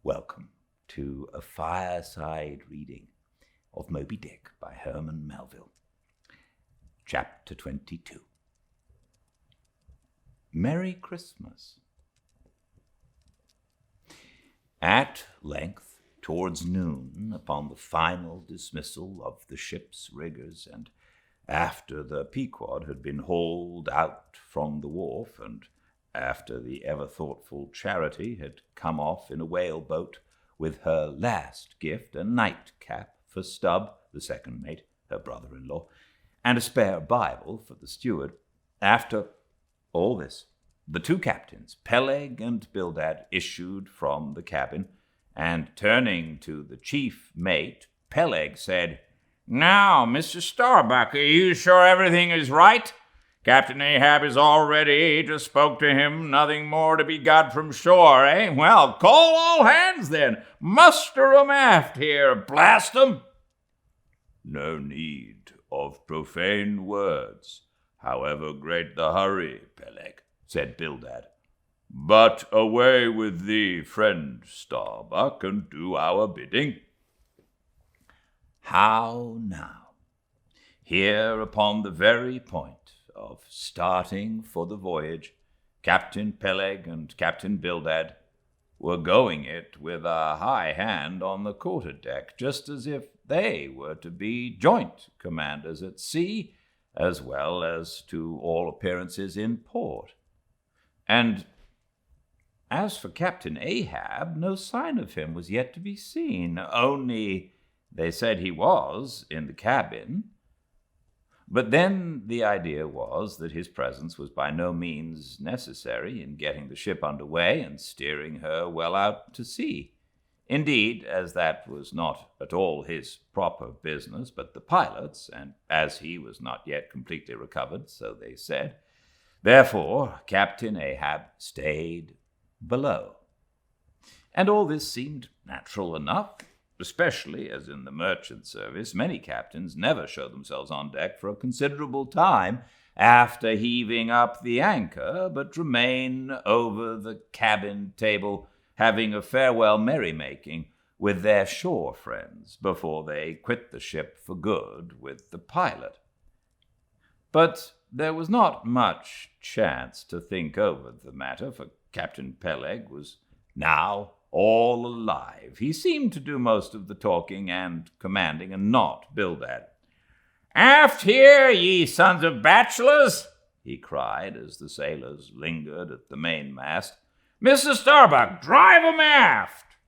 Welcome to a Fireside Reading of Moby Dick by Herman Melville. Chapter 22. Merry Christmas. At length, towards noon, upon the final dismissal of the ship's riggers, and after the Pequod had been hauled out from the wharf, and after the ever-thoughtful Charity had come off in a whale-boat with her last gift, a nightcap for Stubb, the second mate, her brother-in-law, and a spare Bible for the steward, after all this, the two captains, Peleg and Gildart, issued from the cabin, and turning to the chief mate, Peleg said, "Now, Mr. Starbuck, are you sure everything is right? Captain Ahab is all ready. Just spoke to him. Nothing more to be got from shore, eh? Well, call all hands then. Muster 'em aft here. Blast 'em." "No need of profane words, however great the hurry, Peleg," said Gildart. "But away with thee, friend Starbuck, and do our bidding." How now? Here upon the very point of starting for the voyage, Captain Peleg and Captain Gildart were going it with a high hand on the quarter-deck, just as if they were to be joint commanders at sea, as well as to all appearances in port. And as for Captain Ahab, no sign of him was yet to be seen, only they said he was in the cabin. But then the idea was that his presence was by no means necessary in getting the ship under way and steering her well out to sea. Indeed, as that was not at all his proper business, but the pilot's, and as he was not yet completely recovered, so they said, therefore Captain Ahab stayed below. And all this seemed natural enough, especially as in the merchant service many captains never show themselves on deck for a considerable time after heaving up the anchor, but remain over the cabin table having a farewell merrymaking with their shore friends before they quit the ship for good with the pilot. But there was not much chance to think over the matter, for Captain Peleg was now all alive. He seemed to do most of the talking and commanding, and not Gildart. "Aft here, ye sons of bachelors!" he cried as the sailors lingered at the mainmast. "Mr. Starbuck, drive 'em aft!"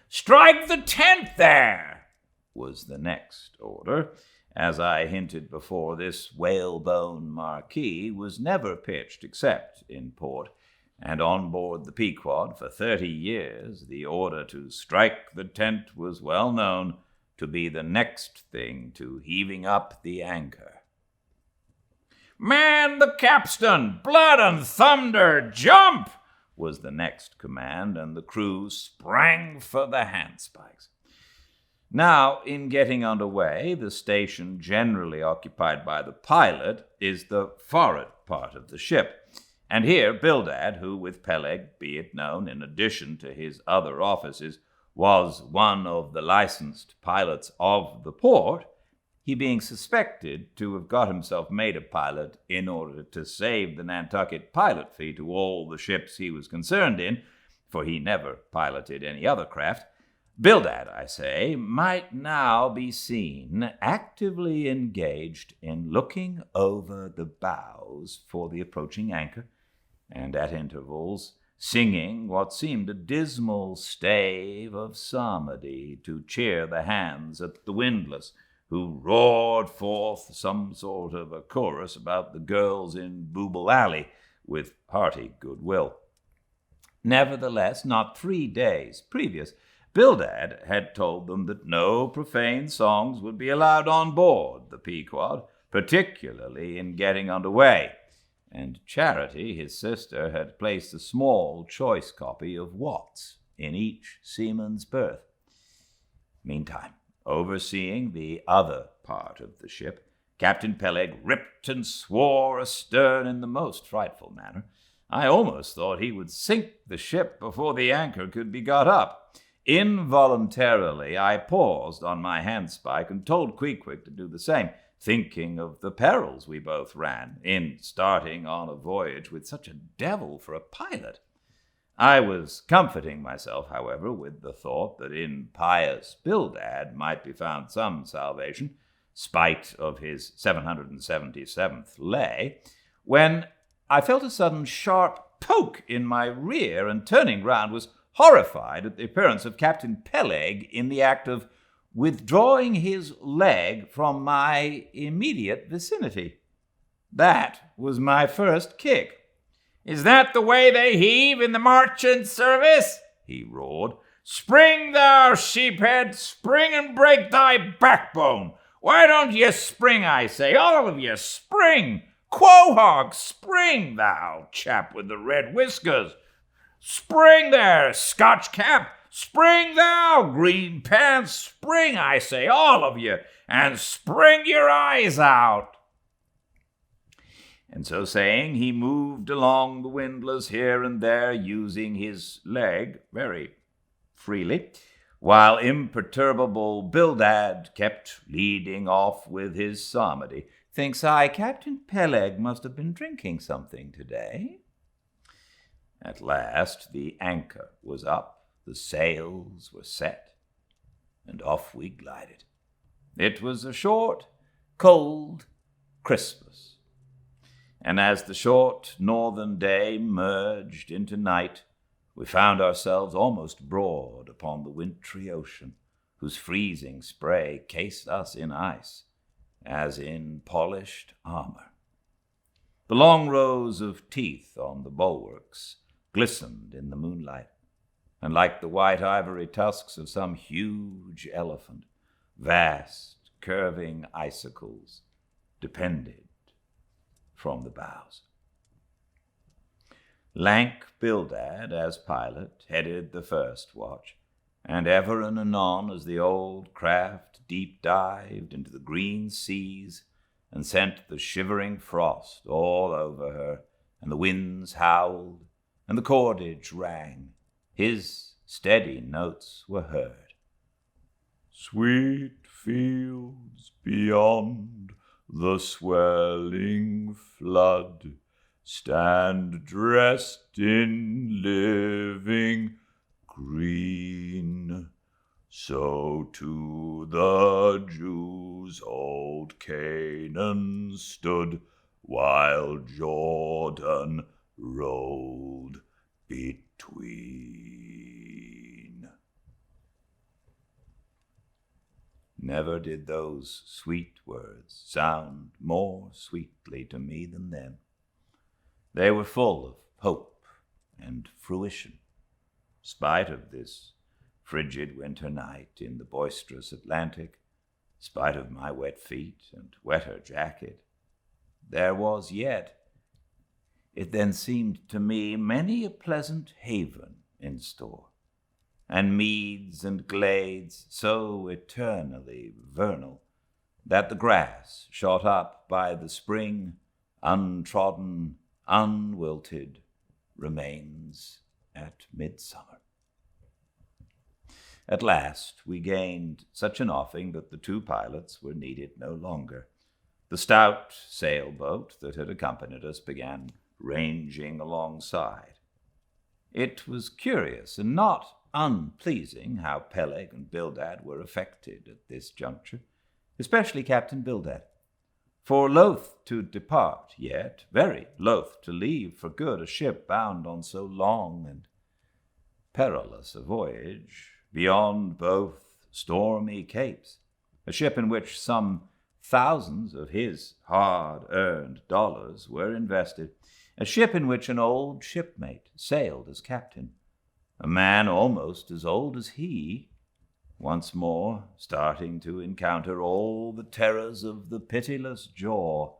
"Strike the tent there!" was the next order. As I hinted before, this whalebone marquee was never pitched except in port, and on board the Pequod for 30 years the order to strike the tent was well known to be the next thing to heaving up the anchor. "Man the capstan! Blood and thunder! Jump!" was the next command, and the crew sprang for the handspikes. Now, in getting under way, the station generally occupied by the pilot is the forward part of the ship. And here Gildart, who with Peleg, be it known, in addition to his other offices, was one of the licensed pilots of the port, he being suspected to have got himself made a pilot in order to save the Nantucket pilot fee to all the ships he was concerned in, for he never piloted any other craft, Gildart, I say, might now be seen actively engaged in looking over the bows for the approaching anchor, and at intervals singing what seemed a dismal stave of psalmody to cheer the hands at the windlass, who roared forth some sort of a chorus about the girls in Booble Alley with hearty goodwill. Nevertheless, not 3 days previous, Gildart had told them that no profane songs would be allowed on board the Pequod, particularly in getting under way, and Charity, his sister, had placed a small choice copy of Watts in each seaman's berth. Meantime, overseeing the other part of the ship, Captain Peleg ripped and swore astern in the most frightful manner, I almost thought he would sink the ship before the anchor could be got up. Involuntarily, I paused on my handspike and told Queequeg to do the same, thinking of the perils we both ran in starting on a voyage with such a devil for a pilot. I was comforting myself, however, with the thought that in pious Bildad might be found some salvation, spite of his 777th lay, when I felt a sudden sharp poke in my rear, and turning round was horrified at the appearance of Captain Peleg in the act of withdrawing his leg from my immediate vicinity. That was my first kick. "Is that the way they heave in the marchant service?" he roared. "Spring, thou sheephead, spring and break thy backbone! Why don't ye spring, I say, all of ye, spring! Quahog, spring, thou chap with the red whiskers! Spring there, Scotch cap! Spring, thou green pants! Spring, I say, all of ye, and spring your eyes out!" And so saying, he moved along the windlass here and there, using his leg very freely, while imperturbable Bildad kept leading off with his psalmody. Thinks I, Captain Peleg must have been drinking something today. At last the anchor was up, the sails were set, and off we glided. It was a short, cold Christmas. And as the short northern day merged into night, we found ourselves almost broad upon the wintry ocean, whose freezing spray cased us in ice, as in polished armor. The long rows of teeth on the bulwarks glistened in the moonlight, and like the white ivory tusks of some huge elephant, vast curving icicles depended from the bows. Lank Bildad, as pilot, headed the first watch, and ever and anon, as the old craft deep-dived into the green seas and sent the shivering frost all over her, and the winds howled, and the cordage rang, his steady notes were heard. "Sweet fields beyond the swelling flood stand dressed in living green. So to the Jews old Canaan stood, while Jordan rolled between." Never did those sweet words sound more sweetly to me than then. They were full of hope and fruition, spite of this frigid winter night in the boisterous Atlantic, spite of my wet feet and wetter jacket. There was yet, it then seemed to me, many a pleasant haven in store, and meads and glades so eternally vernal that the grass shot up by the spring, untrodden, unwilted, remains at midsummer. At last we gained such an offing that the two pilots were needed no longer. The stout sailboat that had accompanied us began ranging alongside. It was curious and not unpleasing how Peleg and Bildad were affected at this juncture, especially Captain Bildad. For loath to depart, yet very loath to leave for good a ship bound on so long and perilous a voyage, beyond both stormy capes, a ship in which some thousands of his hard-earned dollars were invested, a ship in which an old shipmate sailed as captain, a man almost as old as he, once more starting to encounter all the terrors of the pitiless jaw,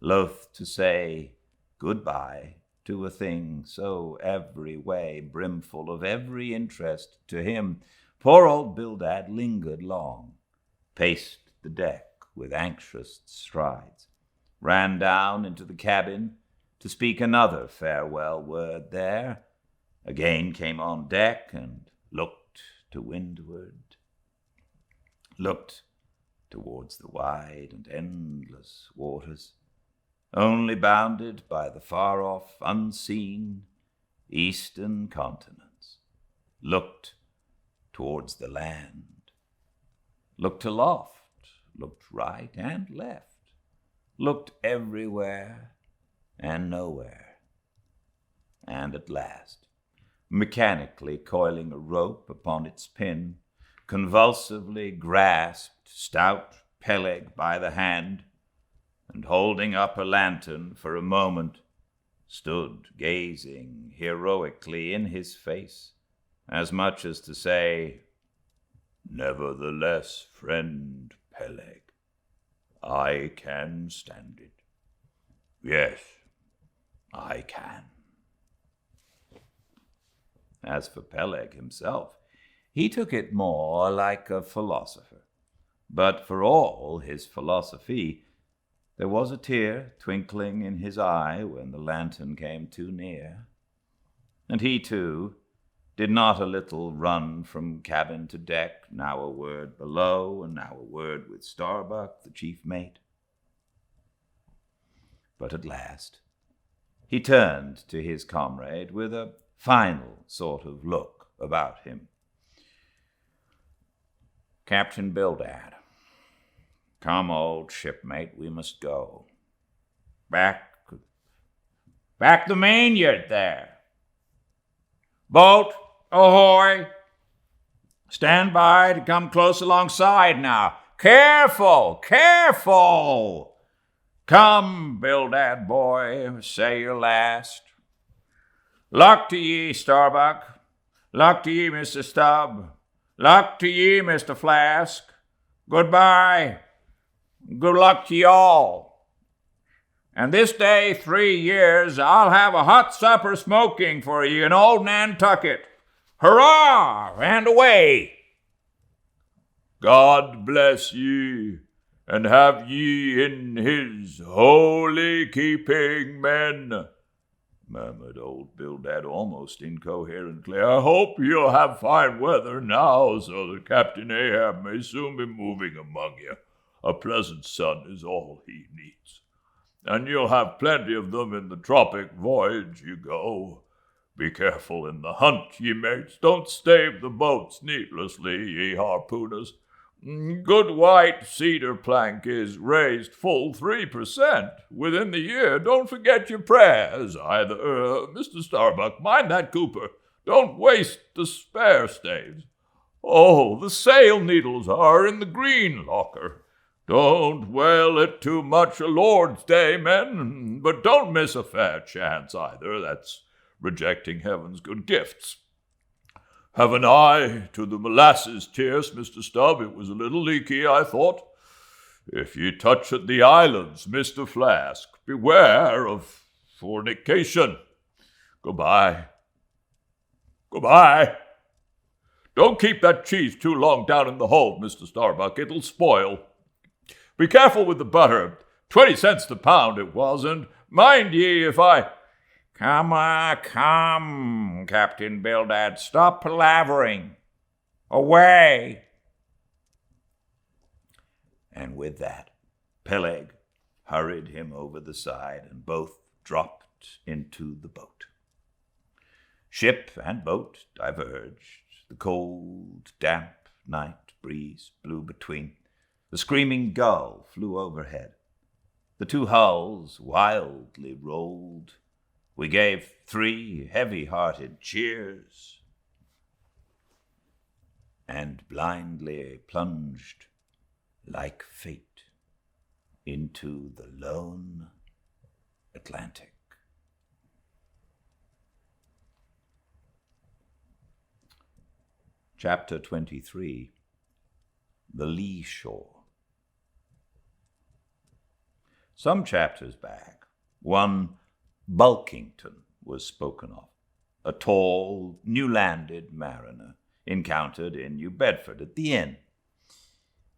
loath to say goodbye to a thing so every way brimful of every interest to him. Poor old Bildad lingered long, paced the deck with anxious strides, ran down into the cabin to speak another farewell word there, again came on deck and looked to windward, looked towards the wide and endless waters, only bounded by the far-off, unseen eastern continents, looked towards the land, looked aloft, looked right and left, looked everywhere and nowhere, and at last, mechanically coiling a rope upon its pin, convulsively grasped stout Peleg by the hand, and holding up a lantern for a moment, stood gazing heroically in his face, as much as to say, "Nevertheless, friend Peleg, I can stand it. Yes, I can." As for Peleg himself, he took it more like a philosopher. But for all his philosophy, there was a tear twinkling in his eye when the lantern came too near. And he, too, did not a little run from cabin to deck, now a word below, and now a word with Starbuck, the chief mate. But at last he turned to his comrade with a final sort of look about him. "Captain Bildad, come, old shipmate, we must go. Back the mainyard there. Boat, ahoy! Stand by to come close alongside now. Careful, careful! Come, Bildad boy, say your last. Luck to ye, Starbuck. Luck to ye, Mr. Stubb. Luck to ye, Mr. Flask. Goodbye. Good luck to y'all. And this day 3 years I'll have a hot supper smoking for ye in old Nantucket. Hurrah, and away!" "God bless ye, and have ye in his holy keeping, men," murmured old Bildad almost incoherently. "I hope you'll have fine weather now, so that Captain Ahab may soon be moving among you. A pleasant sun is all he needs. And you'll have plenty of them in the tropic voyage you go. Be careful in the hunt, ye mates. Don't stave the boats needlessly, ye harpooners. Good white cedar plank is raised full 3% within the year. Don't forget your prayers either. Mr. Starbuck, mind that cooper. Don't waste the spare staves. Oh, the sail needles are in the green locker. Don't whale it too much a Lord's Day, men, but don't miss a fair chance either. That's rejecting heaven's good gifts. Have an eye to the molasses tierce, Mr. Stubb. It was a little leaky, I thought. If ye touch at the islands, Mr. Flask, beware of fornication. Goodbye. Goodbye. Don't keep that cheese too long down in the hold, Mr. Starbuck. It'll spoil. Be careful with the butter. 20 cents the pound it was, and mind ye if I... Come, Captain Bildad, stop palavering. Away!" And with that, Peleg hurried him over the side, and both dropped into the boat. Ship and boat diverged. The cold, damp night breeze blew between. The screaming gull flew overhead. The two hulls wildly rolled. We gave 3 heavy-hearted cheers and blindly plunged like fate into the lone Atlantic. Chapter 23. The Lee Shore. Some chapters back, one Bulkington was spoken of, a tall, new-landed mariner encountered in New Bedford at the inn.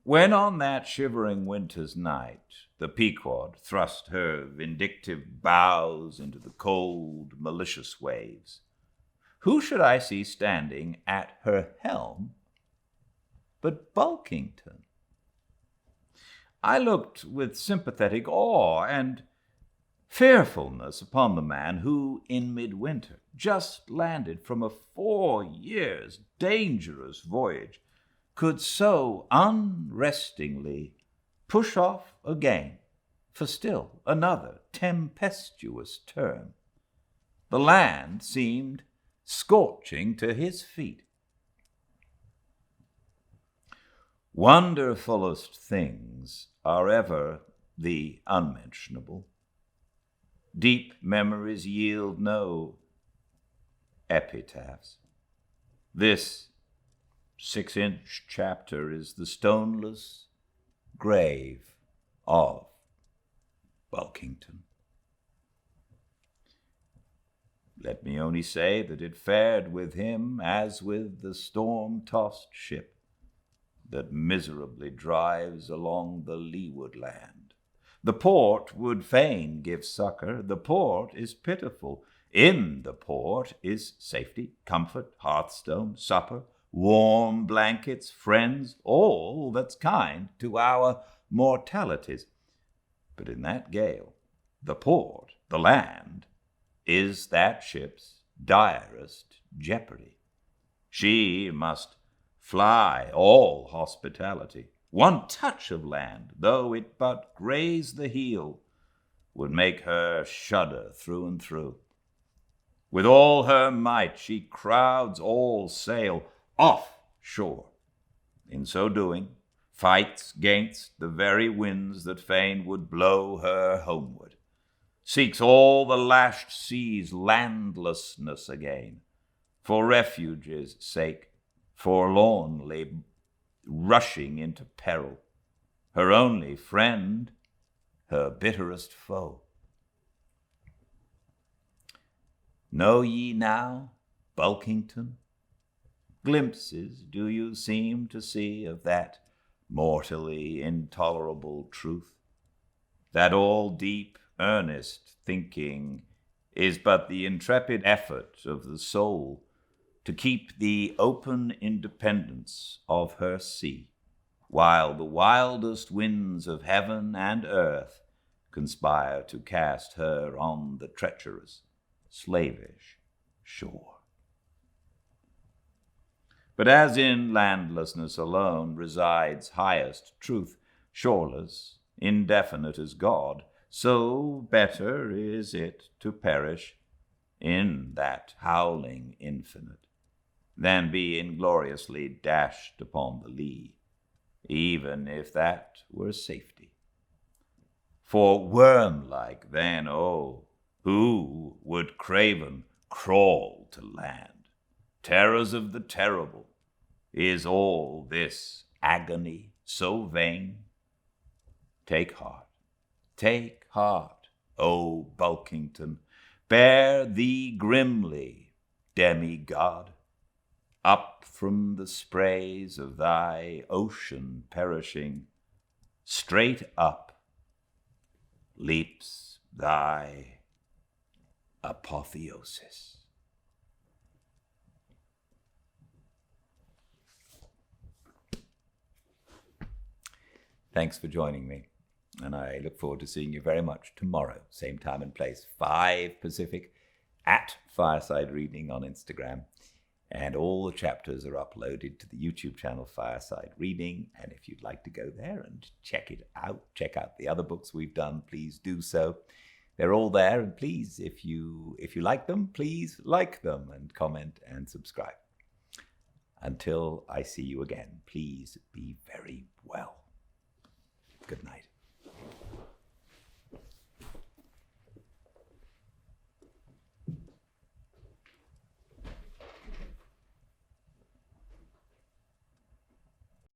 When on that shivering winter's night the Pequod thrust her vindictive bows into the cold, malicious waves, who should I see standing at her helm but Bulkington? I looked with sympathetic awe and fearfulness upon the man who, in midwinter, just landed from a 4 years' dangerous voyage, could so unrestingly push off again for still another tempestuous term. The land seemed scorching to his feet. Wonderfulest things are ever the unmentionable. Deep memories yield no epitaphs. This 6-inch chapter is the stoneless grave of Bulkington. Let me only say that it fared with him as with the storm-tossed ship that miserably drives along the leeward land. The port would fain give succor, the port is pitiful. In the port is safety, comfort, hearthstone, supper, warm blankets, friends, all that's kind to our mortalities. But in that gale, the port, the land, is that ship's direst jeopardy. She must fly all hospitality. One touch of land, though it but graze the heel, would make her shudder through and through. With all her might she crowds all sail off shore. In so doing, fights gainst the very winds that fain would blow her homeward, seeks all the lashed sea's landlessness again, for refuge's sake, forlornly rushing into peril, her only friend, her bitterest foe. Know ye now, Bulkington? Glimpses do you seem to see of that mortally intolerable truth, that all deep, earnest thinking is but the intrepid effort of the soul to keep the open independence of her sea, while the wildest winds of heaven and earth conspire to cast her on the treacherous, slavish shore. But as in landlessness alone resides highest truth, shoreless, indefinite as God, so better is it to perish in that howling infinite than be ingloriously dashed upon the lee, even if that were safety. For worm-like then, oh, who would craven crawl to land? Terrors of the terrible, is all this agony so vain? Take heart, O Bulkington, bear thee grimly, demigod. Up from the sprays of thy ocean perishing, straight up leaps thy apotheosis. Thanks for joining me, and I look forward to seeing you very much tomorrow, same time and place, 5 Pacific, at Fireside Reading on Instagram. And all the chapters are uploaded to the YouTube channel Fireside Reading, and if you'd like to go there and check it out, check out the other books we've done, please do so. They're all there, and please, if you like them, please like them and comment and subscribe. Until I see you again, please be very well. Good night.